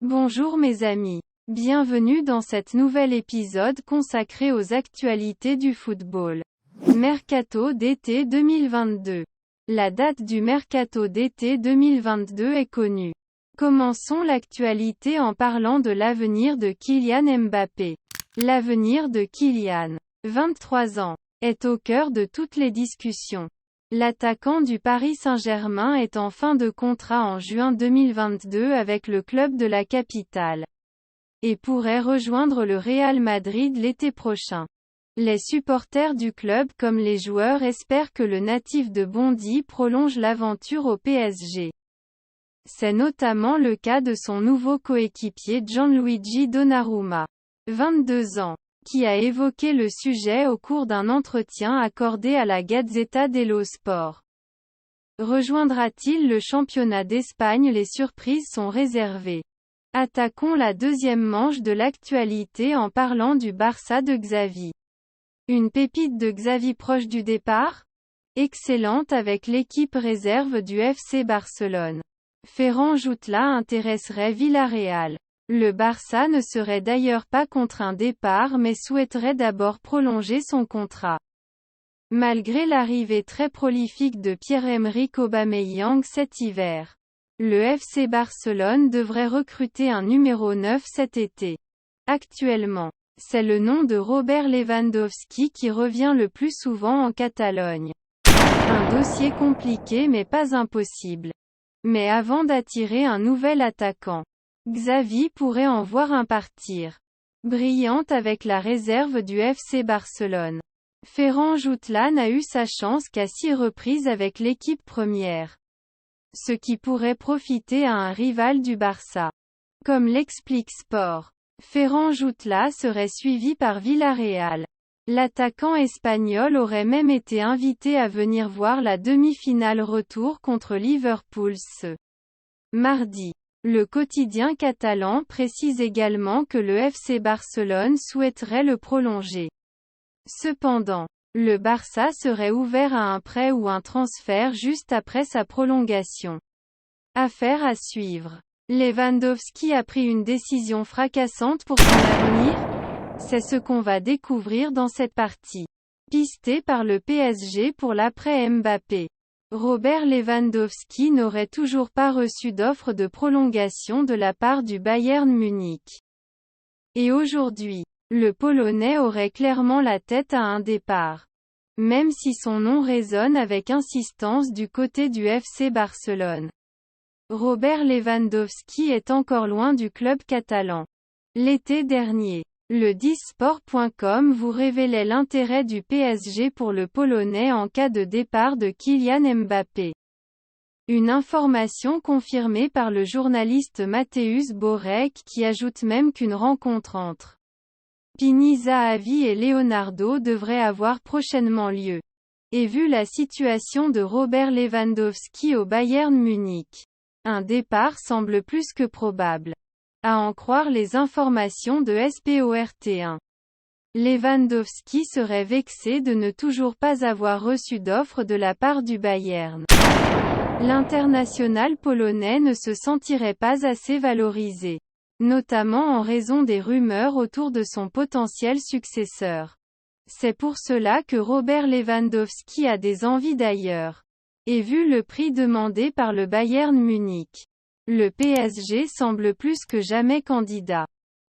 Bonjour mes amis. Bienvenue dans cet nouvel épisode consacré aux actualités du football. Mercato d'été 2022. La date du mercato d'été 2022 est connue. Commençons l'actualité en parlant de l'avenir de Kylian Mbappé. L'avenir de Kylian, 23 ans, est au cœur de toutes les discussions. L'attaquant du Paris Saint-Germain est en fin de contrat en juin 2022 avec le club de la capitale et pourrait rejoindre le Real Madrid l'été prochain. Les supporters du club comme les joueurs espèrent que le natif de Bondy prolonge l'aventure au PSG. C'est notamment le cas de son nouveau coéquipier Gianluigi Donnarumma, 22 ans, qui a évoqué le sujet au cours d'un entretien accordé à la Gazzetta dello Sport. Rejoindra-t-il le championnat d'Espagne? Les surprises sont réservées. Attaquons la deuxième manche de l'actualité en parlant du Barça de Xavi. Une pépite de Xavi proche du départ? Excellente avec l'équipe réserve du FC Barcelone. Ferran Jutla intéresserait Villarreal. Le Barça ne serait d'ailleurs pas contre un départ mais souhaiterait d'abord prolonger son contrat. Malgré l'arrivée très prolifique de Pierre-Emerick Aubameyang cet hiver, le FC Barcelone devrait recruter un numéro 9 cet été. Actuellement, c'est le nom de Robert Lewandowski qui revient le plus souvent en Catalogne. Un dossier compliqué mais pas impossible. Mais avant d'attirer un nouvel attaquant, Xavi pourrait en voir un partir. Brillante avec la réserve du FC Barcelone. Ferran Jutla n'a eu sa chance qu'à 6 reprises avec l'équipe première. Ce qui pourrait profiter à un rival du Barça. Comme l'explique Sport, Ferran Jutla serait suivi par Villarreal. L'attaquant espagnol aurait même été invité à venir voir la demi-finale retour contre Liverpool ce mardi. Le quotidien catalan précise également que le FC Barcelone souhaiterait le prolonger. Cependant, le Barça serait ouvert à un prêt ou un transfert juste après sa prolongation. Affaire à suivre. Lewandowski a pris une décision fracassante pour son avenir? C'est ce qu'on va découvrir dans cette partie. Pisté par le PSG pour l'après Mbappé. Robert Lewandowski n'aurait toujours pas reçu d'offre de prolongation de la part du Bayern Munich. Et aujourd'hui, le Polonais aurait clairement la tête à un départ. Même si son nom résonne avec insistance du côté du FC Barcelone. Robert Lewandowski est encore loin du club catalan. L'été dernier, le 10sport.com vous révélait l'intérêt du PSG pour le Polonais en cas de départ de Kylian Mbappé. Une information confirmée par le journaliste Mateusz Borek qui ajoute même qu'une rencontre entre Pini Zahavi et Leonardo devrait avoir prochainement lieu. Et vu la situation de Robert Lewandowski au Bayern Munich, un départ semble plus que probable. À en croire les informations de Sport1. Lewandowski serait vexé de ne toujours pas avoir reçu d'offre de la part du Bayern. L'international polonais ne se sentirait pas assez valorisé, notamment en raison des rumeurs autour de son potentiel successeur. C'est pour cela que Robert Lewandowski a des envies d'ailleurs. Et vu le prix demandé par le Bayern Munich, le PSG semble plus que jamais candidat.